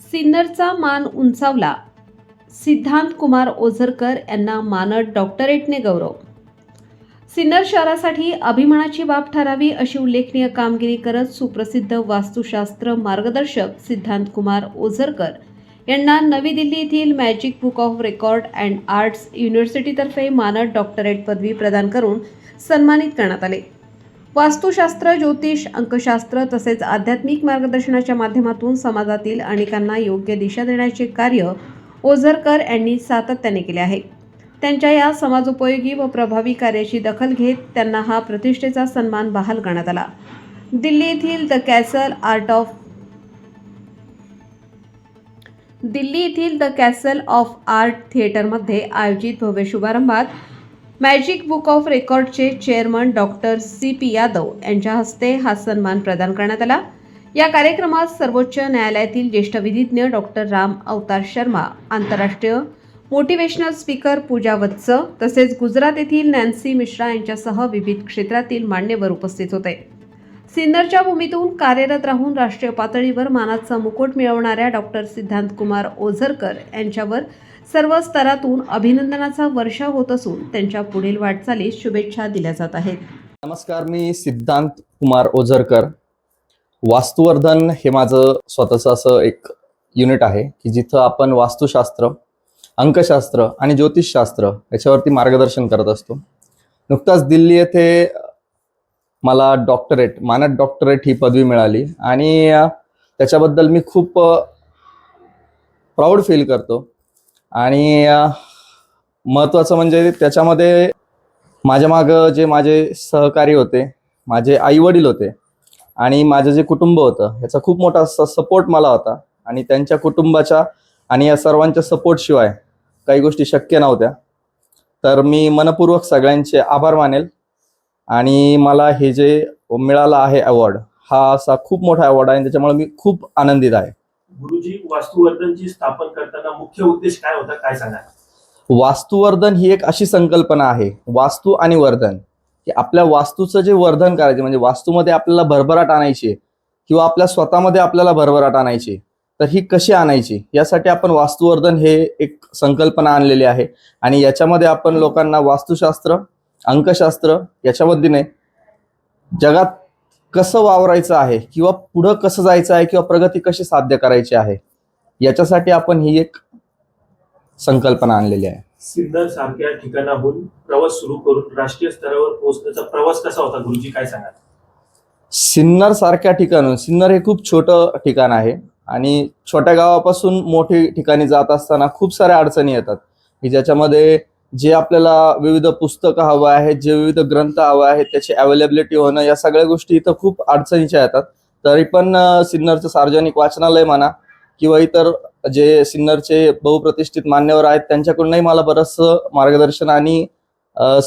सिन्नरचा मान उंचावला. सिद्धांत कुमार ओझरकर यांना मानद डॉक्टरेटने गौरव. सिन्नर शहरासाठी अभिमानाची बाब ठरावी अशी उल्लेखनीय कामगिरी करत सुप्रसिद्ध वास्तुशास्त्र मार्गदर्शक सिद्धांत कुमार ओझरकर यांना नवी दिल्ली येथील magic book of record and arts युनिव्हर्सिटीतर्फे मानद डॉक्टरेट पदवी प्रदान करून सन्मानित करण्यात आले. वास्तुशास्त्र, ज्योतिष, अंकशास्त्र तसेच आध्यात्मिक मार्गदर्शनाच्या माध्यमातून समाजातील अनेकांना योग्य दिशा देण्याचे कार्य ओझरकर यांनी सातत्याने केले आहे. त्यांच्या या समाजोपयोगी व प्रभावी कार्याची दखल घेत त्यांना हा प्रतिष्ठेचा सन्मान बहाल करण्यात आला. दिल्ली येथील द कॅसल ऑफ आर्ट थिएटरमध्ये आयोजित भव्य शुभारंभात मॅजिक बुक ऑफ रेकॉर्डचे चेअरमन डॉक्टर CP यादव यांच्या हस्ते हा सन्मान प्रदान करण्यात आला. या कार्यक्रमात सर्वोच्च न्यायालयातील ज्येष्ठ विधिज्ञ डॉक्टर राम अवतार शर्मा, आंतरराष्ट्रीय मोटिवेशनल स्पीकर पूजा वत्स तसेच गुजरात येथील नॅन्सी मिश्रा यांच्यासह विविध क्षेत्रातील मान्यवर उपस्थित होते. सिन्नरच्या भूमीतून कार्यरत राहून राष्ट्रीय पातळीवर मानाचा मुकुट मिळवणाऱ्या डॉक्टर सिद्धांत कुमार ओझरकर यांच्यावर सर्व स्तरातून अभिनंदनाचा वर्षाव होत असून त्यांच्या पुढील वाटचालीस शुभेच्छा दिल्या जात आहेत. नमस्कार, मी सिद्धांत कुमार ओझरकर. वास्तुवर्धन हे माझं स्वतःचं असं एक युनिट आहे की जिथं आपण वास्तुशास्त्र, अंकशास्त्र आणि ज्योतिषशास्त्र याच्यावरती मार्गदर्शन करत असतो. नुकताच दिल्ली येथे मला मानद डॉक्टरेट ही पदवी मिळाली आणि त्याच्याबद्दल मी खूप प्राऊड फील करतो. आणि महत्त्वाचं म्हणजे त्याच्यामध्ये माझ्या मागं जे माझे सहकारी होते, माझे आईवडील होते आणि माझं जे कुटुंब होतं याचा खूप मोठा सपोर्ट मला होता. आणि त्यांच्या कुटुंबाच्या आणि या सर्वांच्या सपोर्टशिवाय काही गोष्टी शक्य नव्हत्या. तर मी मनपूर्वक सगळ्यांचे आभार मानेल. आणि मला हे जे मिळालं आहे अवॉर्ड, हा असा खूप मोठा अवॉर्ड आहे आणि त्याच्यामुळे मी खूप आनंदित आहे. गुरुजी, वास्तुवर्धनची स्थापन करताना मुख्य उद्देश काय होता, काय सांगा? वास्तुवर्धन ही एक अशी संकल्पना आहे, वास्तू आणि वर्धन, की आपल्या वास्तूचं जे वर्धन करायचे, म्हणजे वास्तूमध्ये आपल्याला भरभराट आणायची किंवा आपल्या स्वतःमध्ये आपल्याला भरभराट आणायची, तर ही कशी आणायची यासाठी आपण वास्तुवर्धन हे एक संकल्पना आणलेली आहे. आणि याच्यामध्ये आपण लोकांना वास्तुशास्त्र, अंकशास्त्र याच्या मदतीने जगात कसं वावरायचं आहे किंवा पुढं कसं जायचं आहे किंवा प्रगती कशी साध्य करायची आहे याच्यासाठी आपण ही एक संकल्पना आणलेली आहे. सिन्नर सारख्या ठिकाणाहून प्रवास सुरू करून राष्ट्रीय स्तरावर पोहोचण्याचा प्रवास कसा होता गुरुजी, काय सांगा? सिन्नर सारख्या ठिकाणून, सिन्नर हे खूप छोटं ठिकाण आहे आणि छोट्या गावापासून मोठी ठिकाणी जात असताना खूप साऱ्या अडचणी येतात की ज्याच्यामध्ये जे आपल्याला विविध पुस्तकं हवं आहेत, जे विविध ग्रंथ हवे आहेत, त्याची अवेलेबिलिटी होणं, या सगळ्या गोष्टी इथं खूप अडचणीच्या येतात. तरी पण सिन्नरचं सार्वजनिक वाचनालय म्हणा किंवा इतर जे सिन्नरचे बहुप्रतिष्ठित मान्यवर आहेत त्यांच्याकडूनही मला बरंचसं मार्गदर्शन आणि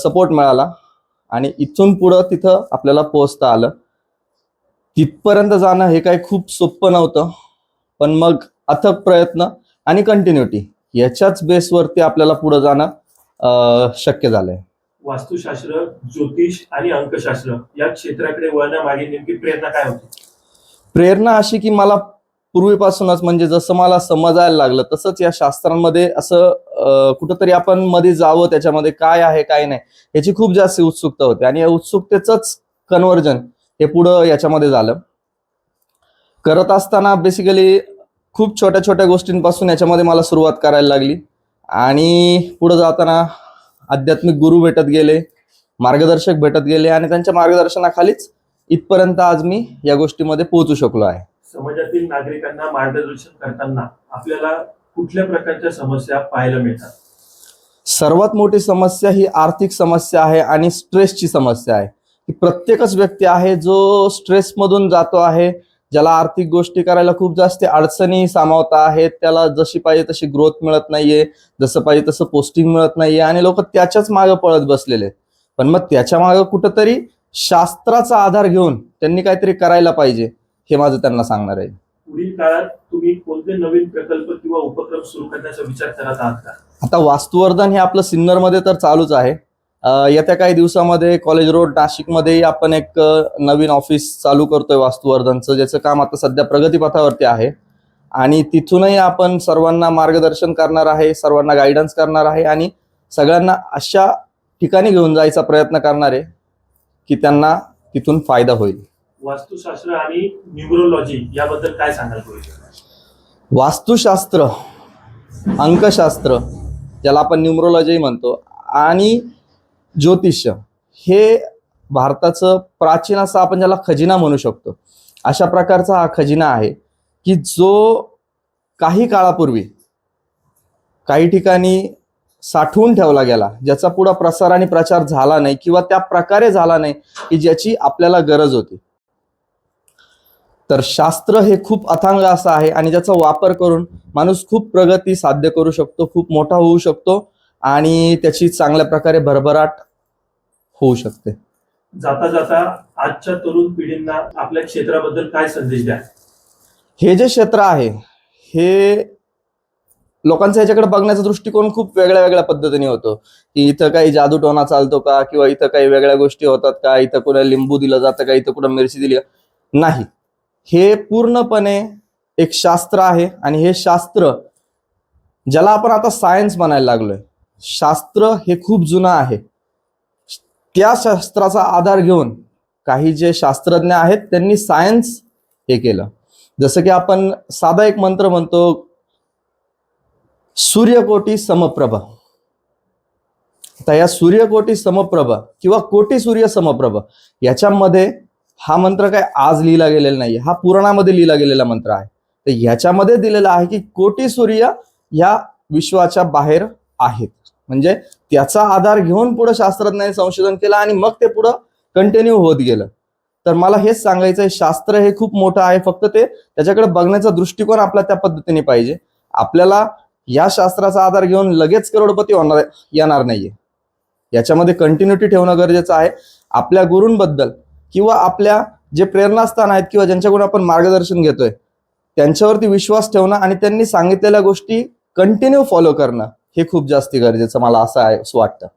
सपोर्ट मिळाला आणि इथून पुढं तिथं आपल्याला पोहोचता आलं. तिथपर्यंत जाणं हे काही खूप सोपं नव्हतं, पण मग अथक प्रयत्न आणि कंटिन्युटी याच्याच बेसवरती आपल्याला पुढं जाणं शक्य झालंय. वास्तुशास्त्र, ज्योतिष आणि अंकशास्त्र या क्षेत्राकडे वळण्यामागे नेमकी प्रेरणा काय होती? प्रेरणा अशी की मला पूर्वीपासूनच, म्हणजे जसं मला समजायला लागलं तसंच या शास्त्रांमध्ये असं कुठंतरी आपण मध्ये जावं, त्याच्यामध्ये काय आहे काय नाही याची खूप जास्त उत्सुकता होती. आणि या उत्सुकतेचंच कन्व्हर्जन हे पुढं याच्यामध्ये झालं. करत असताना बेसिकली खूप छोट्या छोट्या गोष्टींपासून याच्यामध्ये मला सुरुवात करायला लागली आणि पुढे जाताना आध्यात्मिक गुरु भेटत गेले, मार्गदर्शक भेटत गेले आणि त्यांच्या मार्गदर्शनाखालीच इथपर्यंत आज मी या गोष्टीमध्ये पोहोचू शकलो आहे. समाजातील नागरिकांना मार्गदर्शन करताना आपल्याला कुठल्या प्रकारच्या समस्या पाहायला मिळतात? सर्वात मोठी समस्या ही आर्थिक समस्या आहे आणि स्ट्रेसची समस्या आहे. की प्रत्येकच व्यक्ती आहे जो स्ट्रेसमधून जातो आहे, ज्याला आर्थिक गोष्टी करायला खूप जास्त अडचणी सामावता आहेत, त्याला जशी पाहिजे तशी ग्रोथ मिळत नाहीये, जसं पाहिजे तसं पोस्टिंग मिळत नाहीये आणि लोक त्याच्याच मागे पळत बसलेले. पण मग त्याच्या मागे कुठंतरी शास्त्राचा आधार घेऊन त्यांनी काहीतरी करायला पाहिजे, हे माझं त्यांना सांगणार आहे. पुढील काळात तुम्ही कोणते नवीन प्रकल्प किंवा उपक्रम सुरू करण्याचा विचार करत आहात का? आता वास्तुवर्धन हे आपलं सिन्नरमध्ये तर चालूच आहे. येत्या काही दिवसामध्ये कॉलेज रोड नाशिकमध्ये आपण एक नवीन ऑफिस चालू करतोय वास्तुवर्धनचं, ज्याचं काम आता सध्या प्रगतीपथावरती आहे. आणि तिथूनही आपण सर्वांना मार्गदर्शन करणार आहे, सर्वांना गायडन्स करणार आहे आणि सगळ्यांना अशा ठिकाणी घेऊन जायचा प्रयत्न करणार आहे की त्यांना तिथून फायदा होईल. वास्तुशास्त्र आणि न्यूमरोलॉजी याबद्दल काय सांगाल तुम्ही? वास्तुशास्त्र, अंकशास्त्र ज्याला आपण न्यूमरोलॉजी म्हणतो, आणि ज्योतिष्य हे भारताचं प्राचीन असं आपण ज्याला खजिना म्हणू शकतो, अशा प्रकारचा हा खजिना आहे की जो काही काळापूर्वी काही ठिकाणी साठवून ठेवला गेला, ज्याचा पुढे प्रसार आणि प्रचार झाला नाही किंवा त्या प्रकारे झाला नाही की ज्याची आपल्याला गरज होती. तर शास्त्र हे खूप अथांग असं आहे आणि ज्याचा वापर करून माणूस खूप प्रगती साध्य करू शकतो, खूप मोठा होऊ शकतो आणि त्याची चांगल्या प्रकारे भरभराट होऊ शकते. जाता जाता आजच्या तरुण पिढींना आपल्या क्षेत्राबद्दल काय संदेश द्या? हे जे क्षेत्र आहे हे लोकांचा ह्याच्याकडे बघण्याचा दृष्टिकोन खूप वेगळ्या वेगळ्या पद्धतीने होतो की इथं काही जादूटोणा चालतो का, किंवा इथं काही वेगळ्या गोष्टी होतात का, इथं कुठं लिंबू दिलं जातं का, इथं कुठं मिरची दिली का. नाही, हे पूर्णपणे एक शास्त्र आहे आणि हे शास्त्र ज्याला आपण आता सायन्स म्हणायला लागलोय, शास्त्र हे खूप जुनं आहे. त्या शास्त्राचा आधार घेऊन काही जे शास्त्रज्ञ आहेत त्यांनी सायन्स हे केलं. जसं की आपण साधा एक मंत्र म्हणतो, सूर्यकोटी समप्रभ. तर या सूर्यकोटी समप्रभ किंवा कोटी सूर्य समप्रभ याच्यामध्ये हा मंत्र काय आज लिहिला गेलेला नाही, हा पुराणामध्ये लिहिला गेलेला मंत्र आहे. तर ह्याच्यामध्ये दिलेला आहे की कोटी सूर्य या विश्वाच्या बाहेर आहेत. म्हणजे त्याचा आधार घेऊन पुढे शास्त्रज्ञांनी संशोधन केलं आणि मग ते पुढे कंटिन्यू होत गेलं. तर मला हेच सांगायचं आहे, शास्त्र हे खूप मोठं आहे, फक्त ते त्याच्याकडे बघण्याचा दृष्टिकोन आपला त्या पद्धतीने पाहिजे. आपल्याला या शास्त्राचा आधार घेऊन लगेच करोडपती येणार नाहीये. याच्यामध्ये कंटिन्युटी ठेवणं गरजेचं आहे. आपल्या गुरूंबद्दल किंवा आपल्या जे प्रेरणास्थान आहेत किंवा ज्यांच्याकडून आपण मार्गदर्शन घेतोय त्यांच्यावरती विश्वास ठेवणं आणि त्यांनी सांगितलेल्या गोष्टी कंटिन्यू फॉलो करणं हे खूप जास्ती गरजेचं मला असं वाटतं.